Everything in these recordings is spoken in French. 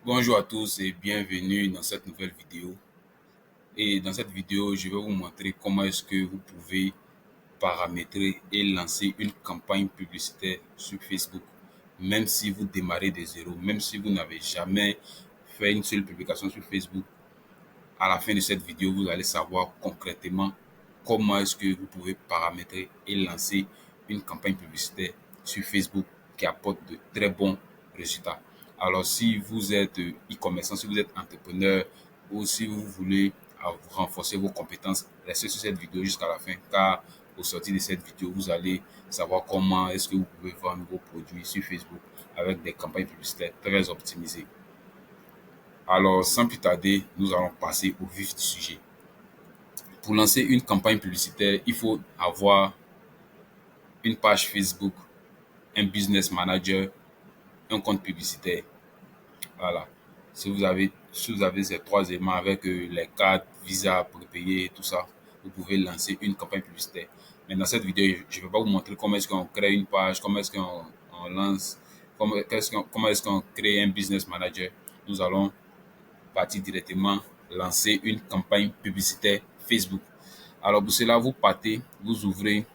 Bonjour à tous et bienvenue dans cette nouvelle vidéo. Et dans cette vidéo, je vais vous montrer comment est-ce que vous pouvez paramétrer et lancer une campagne publicitaire sur Facebook. Même si vous démarrez de zéro, même si vous n'avez jamais fait une seule publication sur Facebook, à la fin de cette vidéo, vous allez savoir concrètement comment est-ce que vous pouvez paramétrer et lancer une campagne publicitaire sur Facebook qui apporte de très bons résultats. Alors, si vous êtes e-commerçant, si vous êtes entrepreneur ou si vous voulez renforcer vos compétences, restez sur cette vidéo jusqu'à la fin car au sortir de cette vidéo, vous allez savoir comment est-ce que vous pouvez vendre vos produits sur Facebook avec des campagnes publicitaires très optimisées. Alors, sans plus tarder, nous allons passer au vif du sujet. Pour lancer une campagne publicitaire, il faut avoir une page Facebook, un business manager, un compte publicitaire. Voilà. Si vous avez ces trois éléments avec les cartes, Visa, prépayé et tout ça, vous pouvez lancer une campagne publicitaire. Mais dans cette vidéo, je ne vais pas vous montrer comment est-ce qu'on crée une page, comment est-ce qu'on lance, comment est-ce qu'on crée un business manager. Nous allons partir directement lancer une campagne publicitaire Facebook. Alors pour cela, vous partez, vous ouvrez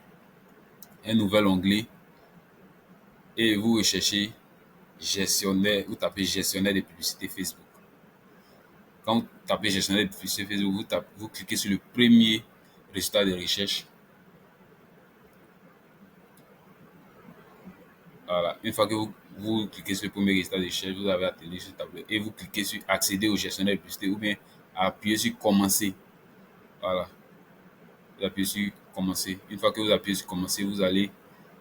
un nouvel onglet et vous recherchez gestionnaire, vous tapez gestionnaire de publicité Facebook. Quand vous tapez gestionnaire de publicité Facebook, vous cliquez sur le premier résultat de recherche. Voilà. Une fois que vous cliquez sur le premier résultat de recherche, vous avez atterri sur le tableau et vous cliquez sur accéder au gestionnaire de publicité ou bien appuyer sur commencer. Voilà. Vous appuyez sur commencer. Une fois que vous appuyez sur commencer, vous allez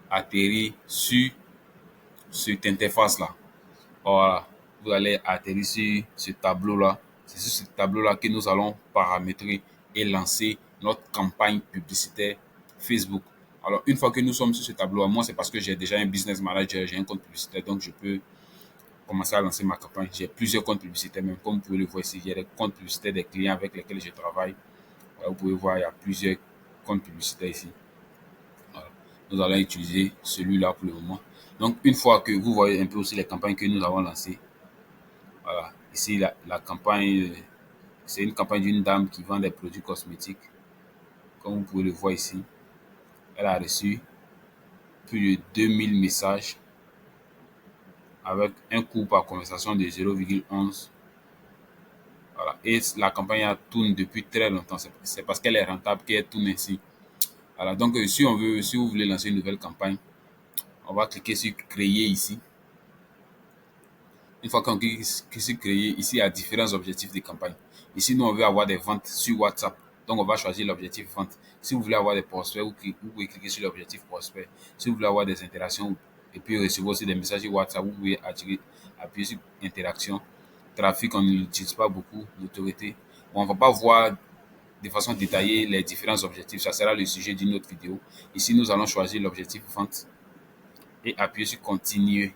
atterrir sur cette interface-là. Voilà. Vous allez atterrir sur ce tableau-là. C'est sur ce tableau-là que nous allons paramétrer et lancer notre campagne publicitaire Facebook. Alors, une fois que nous sommes sur ce tableau, moi, c'est parce que j'ai déjà un business manager, j'ai un compte publicitaire, donc je peux commencer à lancer ma campagne. J'ai plusieurs comptes publicitaires, même comme vous pouvez le voir ici, j'ai des comptes publicitaires des clients avec lesquels je travaille. Voilà, vous pouvez voir, il y a plusieurs comptes publicitaires ici. Voilà. Nous allons utiliser celui-là pour le moment. Donc, une fois que vous voyez un peu aussi les campagnes que nous avons lancées, voilà. Ici, la campagne, c'est une campagne d'une dame qui vend des produits cosmétiques. Comme vous pouvez le voir ici, elle a reçu plus de 2000 messages avec un coût par conversation de 0,11. Voilà. Et la campagne tourne depuis très longtemps. C'est parce qu'elle est rentable qu'elle tourne ainsi. Voilà. Donc, si vous voulez lancer une nouvelle campagne, on va cliquer sur créer ici. Une fois qu'on clique sur créer, ici, il y a différents objectifs de campagne. Ici, nous, on veut avoir des ventes sur WhatsApp. Donc, on va choisir l'objectif vente. Si vous voulez avoir des prospects, vous pouvez cliquer sur l'objectif prospect. Si vous voulez avoir des interactions et puis recevoir aussi des messages sur WhatsApp, vous pouvez appuyer sur interaction. Trafic, on ne l'utilise pas beaucoup, l'autorité. Bon, on ne va pas voir de façon détaillée les différents objectifs. Ça sera le sujet d'une autre vidéo. Ici, nous allons choisir l'objectif vente et appuyer sur continuer.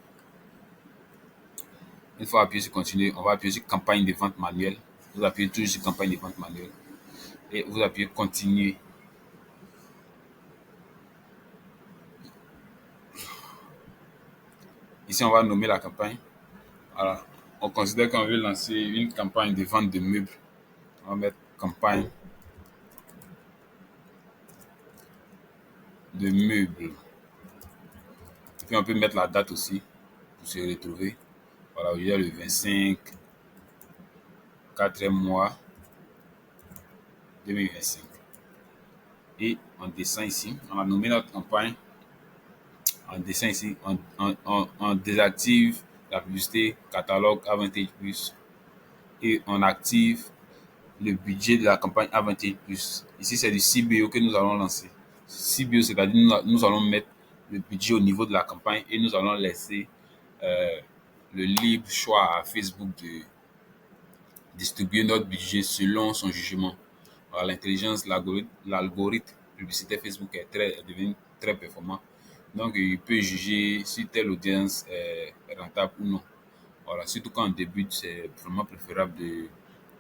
Une fois appuyé sur continuer, on va appuyer sur campagne de vente manuelle. Vous appuyez toujours sur campagne de vente manuelle et vous appuyez continuer. Ici, on va nommer la campagne. Alors, on considère qu'on veut lancer une campagne de vente de meubles. On va mettre campagne de meubles. Et puis, on peut mettre la date aussi pour se retrouver. Voilà, aujourd'hui, le 25, 4e mois 2025. Et on descend ici. On a nommé notre campagne. On descend ici. On désactive la publicité catalogue Avantage Plus et on active le budget de la campagne Avantage Plus. Ici, c'est du CBO que nous allons lancer. CBO, c'est-à-dire nous allons mettre le budget au niveau de la campagne et nous allons laisser le libre choix à Facebook de distribuer notre budget selon son jugement. Alors, l'intelligence, l'algorithme publicitaire Facebook est devenu très performant. Donc, il peut juger si telle audience est rentable ou non. Voilà, surtout quand on débute, c'est vraiment préférable de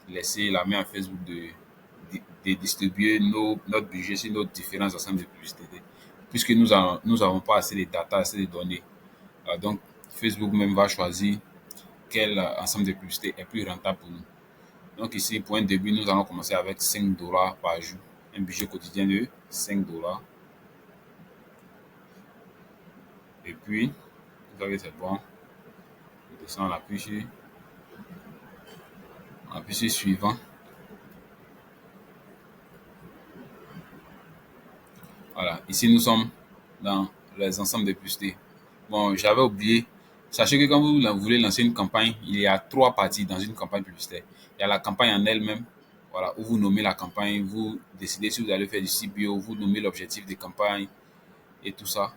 laisser la main à Facebook de distribuer notre budget sur nos différents ensembles de publicité. Puisque nous avons pas assez de data, assez de données. Donc, Facebook même va choisir quel ensemble de publicités est plus rentable pour nous. Donc ici, pour un début, nous allons commencer avec 5 dollars par jour. Un budget quotidien de 5 dollars. Et puis, une fois que c'est bon, on descend, on appuie sur suivant. Voilà, ici nous sommes dans les ensembles de publicités. Bon, j'avais oublié. Sachez que quand vous voulez lancer une campagne, il y a 3 parties dans une campagne publicitaire. Il y a la campagne en elle-même, voilà, où vous nommez la campagne, vous décidez si vous allez faire du CBO, vous nommez l'objectif de campagne et tout ça.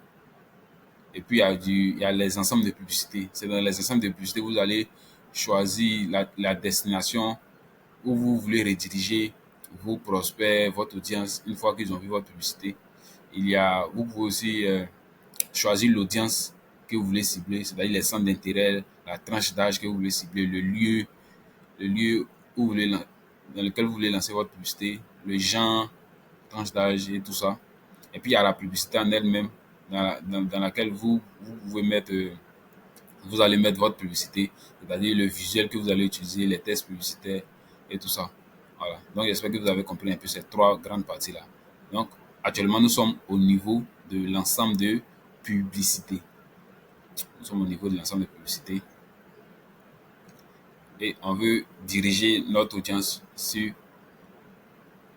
Et puis il y a les ensembles de publicités. C'est dans les ensembles de publicités que vous allez choisir la destination où vous voulez rediriger vos prospects, votre audience, une fois qu'ils ont vu votre publicité. Vous pouvez aussi choisir l'audience que vous voulez cibler, c'est-à-dire les centres d'intérêt, la tranche d'âge que vous voulez cibler, le lieu où vous voulez, dans lequel vous voulez lancer votre publicité, le genre, tranche d'âge et tout ça. Et puis il y a la publicité en elle-même dans laquelle vous pouvez mettre, vous allez mettre votre publicité, c'est-à-dire le visuel que vous allez utiliser, les tests publicitaires et tout ça. Voilà. Donc j'espère que vous avez compris un peu ces 3 grandes parties-là. Donc actuellement nous sommes au niveau de l'ensemble de publicité. Nous sommes au niveau de l'ensemble de publicité et on veut diriger notre audience sur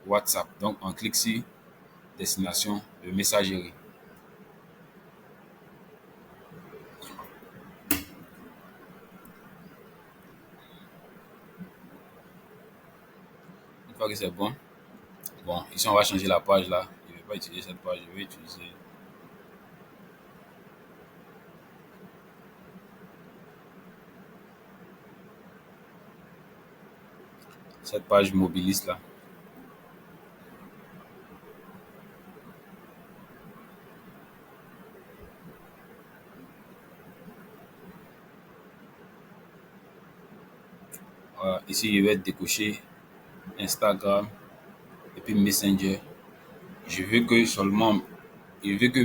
WhatsApp. Donc on clique sur destination de messagerie. Une fois que c'est bon, ici on va changer la page là. Je ne vais pas utiliser cette page, je vais utiliser cette page mobiliste là. Voilà. Ici je vais décocher Instagram et puis Messenger. Je veux que seulement, je veux que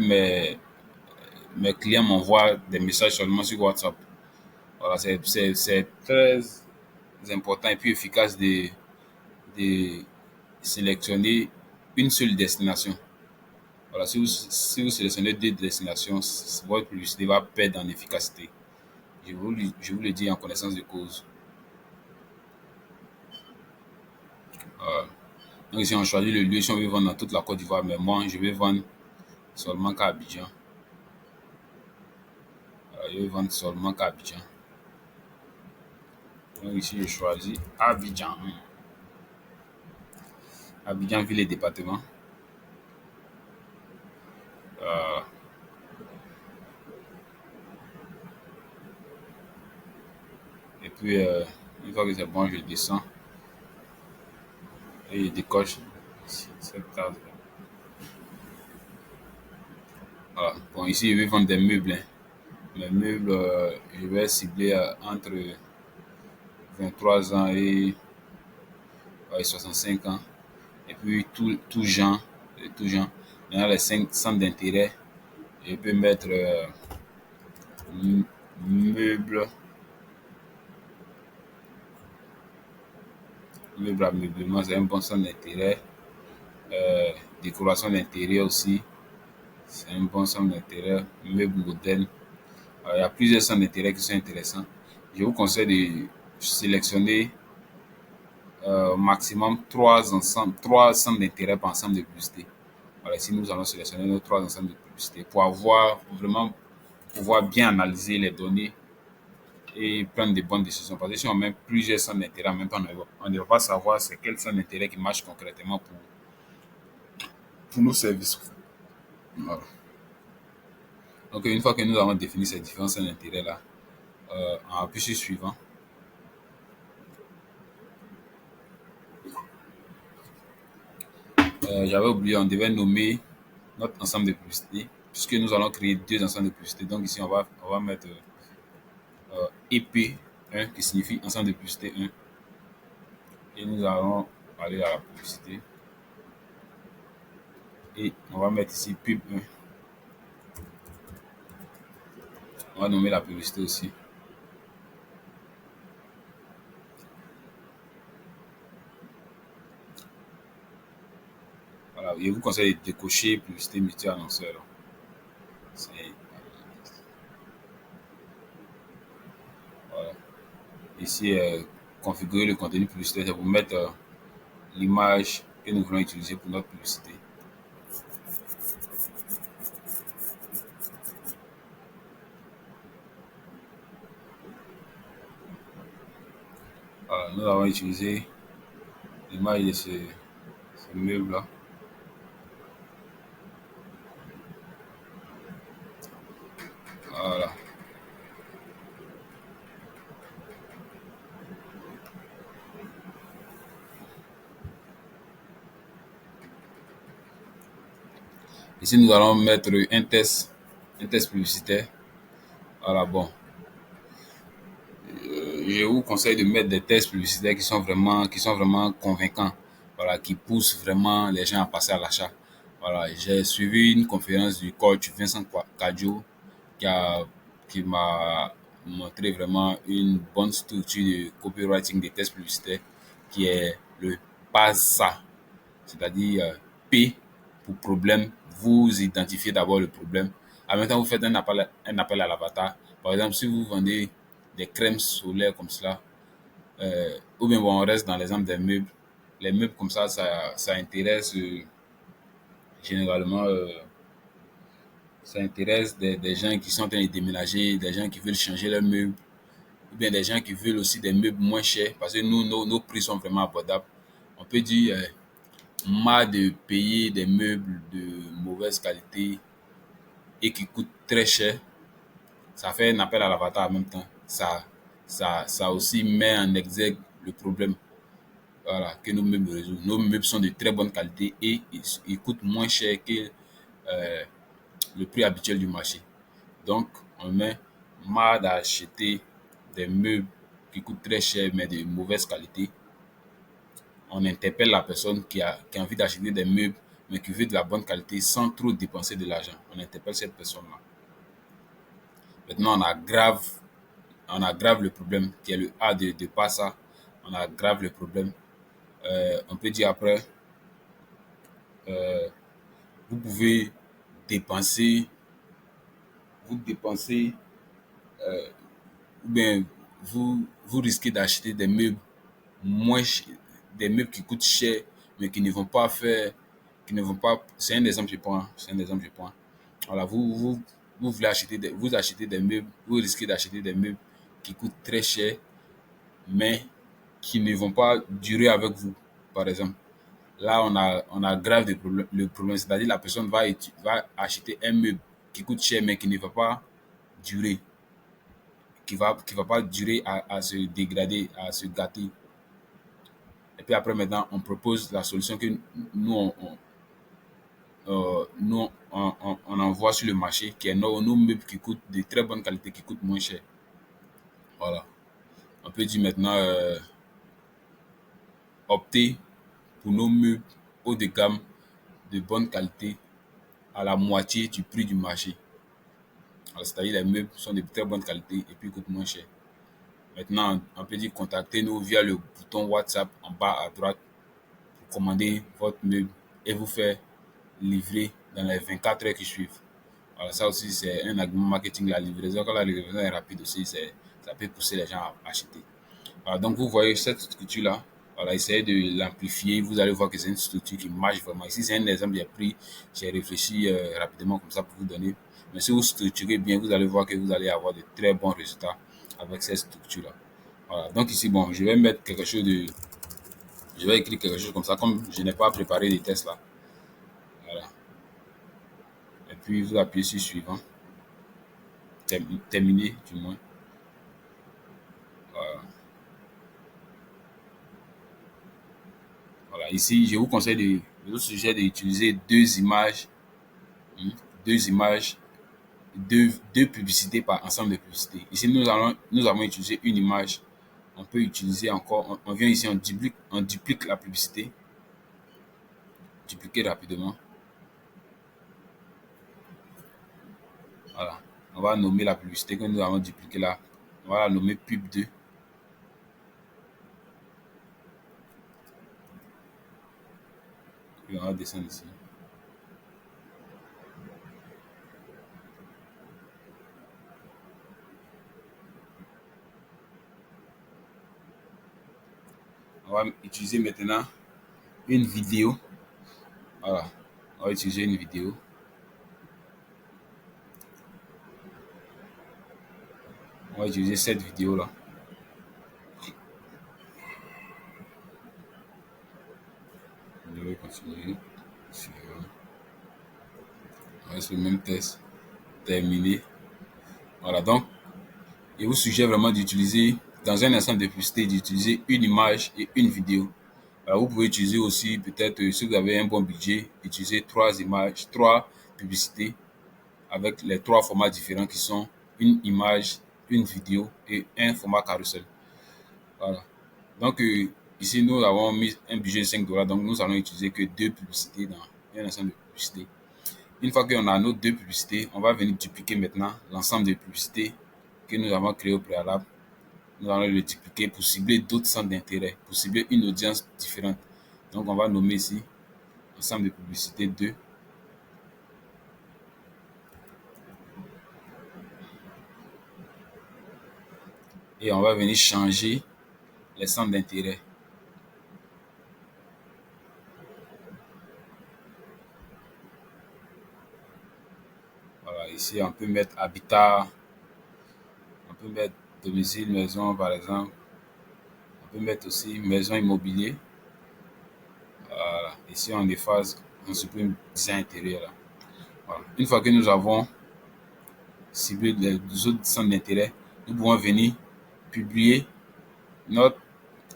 mes clients m'envoient des messages seulement sur WhatsApp. Voilà, c'est très important et puis efficace de sélectionner une seule destination. Voilà, si vous sélectionnez 2 destinations, votre publicité va perdre en efficacité. Je vous le dis en connaissance de cause. Donc ici, on choisit le lieu si on veut vendre dans toute la Côte d'Ivoire, mais moi, je vais vendre seulement qu'à Abidjan. Je vais vendre seulement qu'à Abidjan. Donc ici, je choisis Abidjan. Abidjan, ville et département. Euh, et puis, une fois que c'est bon, je descends et je décoche cette case. Voilà. Bon, ici, je vais vendre des meubles, hein. Mes meubles, je vais cibler entre 23 ans et 65 ans. Et puis, tout genre, tout genre. Maintenant, les 5 centres d'intérêt, je peux mettre meubles, meubles à meublement, c'est un bon centre d'intérêt. Euh, Décoration d'intérieur aussi, c'est un bon centre d'intérêt. Meubles modernes. Il y a plusieurs centres d'intérêt qui sont intéressants. Je vous conseille de sélectionner maximum 3 centres d'intérêt par ensemble de publicité. Voilà, ici nous allons sélectionner nos 3 ensembles de publicité pour avoir vraiment pouvoir bien analyser les données et prendre des bonnes décisions. Parce que si on met plusieurs centres d'intérêt en même temps, on ne va pas savoir c'est quel centre d'intérêt qui marche concrètement pour nos services. Voilà. Donc une fois que nous avons défini ces différents centres d'intérêt là, on appuie sur suivant. J'avais oublié, on devait nommer notre ensemble de publicités, puisque nous allons créer 2 ensembles de publicités. Donc ici, on va mettre EP1, qui signifie ensemble de publicité 1. Et nous allons aller à la publicité. Et on va mettre ici pub 1. On va nommer la publicité aussi. Je vous conseille de cocher publicité multi-annonceur. C'est- Voilà. Ici, configurer le contenu publicitaire, c'est vous mettre l'image que nous voulons utiliser pour notre publicité. Voilà, nous avons utilisé l'image de ce meuble-là. Voilà. Ici, nous allons mettre un test publicitaire. Voilà, bon. Je vous conseille de mettre des tests publicitaires qui sont vraiment convaincants, voilà, qui poussent vraiment les gens à passer à l'achat. Voilà, j'ai suivi une conférence du coach Vincent Cadio qui a, qui m'a montré vraiment une bonne structure de copywriting des tests publicitaires qui est le PASA, c'est-à-dire P pour problème. Vous identifiez d'abord le problème. En même temps, vous faites un appel à l'avatar. Par exemple, si vous vendez des crèmes solaires comme cela, ou bien bon, on reste dans l'exemple des meubles. Les meubles comme ça intéresse généralement, ça intéresse des gens qui sont en train de déménager, des gens qui veulent changer leurs meubles, ou bien des gens qui veulent aussi des meubles moins chers, parce que nous, nos prix sont vraiment abordables. On peut dire, marre de payer des meubles de mauvaise qualité et qui coûtent très cher. Ça fait un appel à l'avatar en même temps. Ça aussi met en exergue le problème, voilà, que nos meubles résolvent. Nos meubles sont de très bonne qualité et ils coûtent moins cher que euh, le prix habituel du marché. Donc, on met marre d'acheter des meubles qui coûtent très cher mais de mauvaise qualité. On interpelle la personne qui a envie d'acheter des meubles mais qui veut de la bonne qualité sans trop dépenser de l'argent. On interpelle cette personne-là. Maintenant, on aggrave le problème qui est le A de pas ça. On aggrave le problème. On peut dire après, euh, vous pouvez dépenser, vous dépensez, ou bien vous risquez d'acheter des meubles des meubles qui coûtent cher, mais qui ne vont pas faire, qui ne vont pas, c'est un exemple que je prends, c'est un exemple que je prends. Voilà, vous voulez acheter vous achetez des meubles, vous risquez d'acheter des meubles qui coûtent très cher, mais qui ne vont pas durer avec vous, par exemple. Là, on aggrave le problème, c'est-à-dire la personne va acheter un meuble qui coûte cher, mais qui ne va pas durer, qui va pas durer à se dégrader, à se gâter. Et puis après, maintenant, on propose la solution que nous, on envoie sur le marché, qui est nos meubles qui coûtent de très bonne qualité, qui coûtent moins cher. Voilà. On peut dire maintenant, opter pour nos meubles haut de gamme, de bonne qualité, à la moitié du prix du marché. C'est-à-dire les meubles sont de très bonne qualité et puis coûtent moins cher. Maintenant, on peut dire contactez-nous via le bouton WhatsApp en bas à droite pour commander votre meuble et vous faire livrer dans les 24 heures qui suivent. Voilà, ça aussi, c'est un argument marketing. La livraison, quand la livraison est rapide aussi, ça peut pousser les gens à acheter. Voilà, donc, vous voyez cette structure-là. Voilà, essayez de l'amplifier. Vous allez voir que c'est une structure qui marche vraiment. Ici, c'est un exemple j'ai pris. J'ai réfléchi rapidement comme ça pour vous donner. Mais si vous structurez bien, vous allez voir que vous allez avoir de très bons résultats avec cette structure-là. Voilà, donc ici, bon, je vais mettre quelque chose de. Je vais écrire quelque chose comme ça, comme je n'ai pas préparé les tests là. Voilà. Et puis, vous appuyez sur suivant. Terminé, du moins. Voilà. Voilà. Ici, je vous conseille je vous suggère d'utiliser deux images, hein, deux images, deux publicités par ensemble de publicités. Ici, nous avons utilisé une image. On peut utiliser encore, on vient ici, on duplique la publicité, dupliquer rapidement. Voilà. On va nommer la publicité que nous avons dupliquée là. On va la nommer pub 2. Puis on va descendre ici. On va utiliser maintenant une vidéo. Voilà. On va utiliser une vidéo. On va utiliser cette vidéo-là. Je vais continuer. On va sur le même test. Terminé. Voilà, donc, je vous suggère vraiment d'utiliser, dans un ensemble de publicités, d'utiliser une image et une vidéo. Alors, vous pouvez utiliser aussi, peut-être, si vous avez un bon budget, utiliser 3 images, 3 publicités avec les 3 formats différents qui sont une image, une vidéo et un format carousel. Voilà. Donc, ici, nous avons mis un budget de $5. Donc, nous allons utiliser que 2 publicités dans un ensemble de publicités. Une fois qu'on a nos 2 publicités, on va venir dupliquer maintenant l'ensemble des publicités que nous avons créées au préalable. Nous allons le dupliquer pour cibler d'autres centres d'intérêt, pour cibler une audience différente. Donc, on va nommer ici ensemble de publicités 2. Et on va venir changer les centres d'intérêt. Voilà, ici, on peut mettre habitat, on peut mettre domicile, maison, par exemple. On peut mettre aussi maison immobilier. Voilà. Ici, on efface, on supprime design intérieur. Là. Voilà. Une fois que nous avons ciblé les autres centres d'intérêt, nous pouvons venir publier notre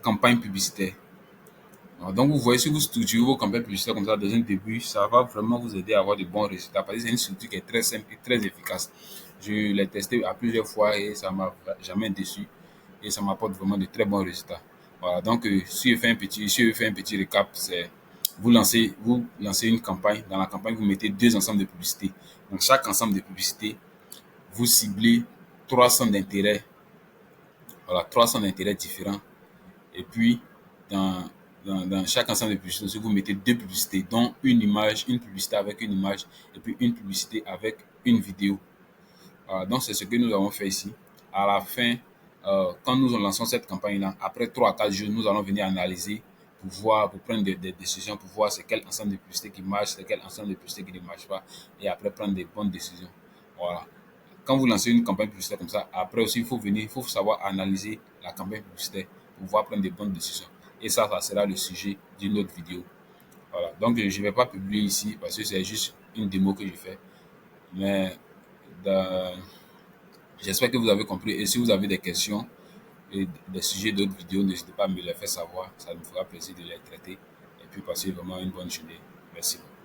campagne publicitaire. Alors, donc, vous voyez, si vous structurez vos campagnes publicitaires comme ça dès un début, ça va vraiment vous aider à avoir de bons résultats parce que c'est une structure qui est très simple et très efficace. Je l'ai testé à plusieurs fois et ça m'a jamais déçu et ça m'apporte vraiment de très bons résultats. Voilà, donc si je fais un petit récap, c'est vous lancez une campagne. Dans la campagne, vous mettez 2 ensembles de publicités. Donc, chaque ensemble de publicités, vous ciblez 300 d'intérêt. Voilà, 300 d'intérêts différents. Et puis, dans chaque ensemble de publicités, vous mettez 2 publicités, dont une image, une publicité avec une image, et puis une publicité avec une vidéo. Donc, c'est ce que nous avons fait ici. À la fin, quand nous lançons cette campagne-là, après 3 à 4 jours, nous allons venir analyser pour voir, pour prendre des décisions, pour voir c'est quel ensemble de publicités qui marche, c'est quel ensemble de publicités qui ne marche pas, et après prendre des bonnes décisions. Voilà. Quand vous lancez une campagne publicitaire comme ça, après aussi, il faut savoir analyser la campagne publicitaire pour pouvoir prendre des bonnes décisions. Et ça sera le sujet d'une autre vidéo. Voilà. Donc, je ne vais pas publier ici parce que c'est juste une démo que je fais. Mais j'espère que vous avez compris. Et si vous avez des questions et des sujets d'autres vidéos, n'hésitez pas à me les faire savoir. Ça me fera plaisir de les traiter. Et puis, passer vraiment une bonne journée. Merci beaucoup.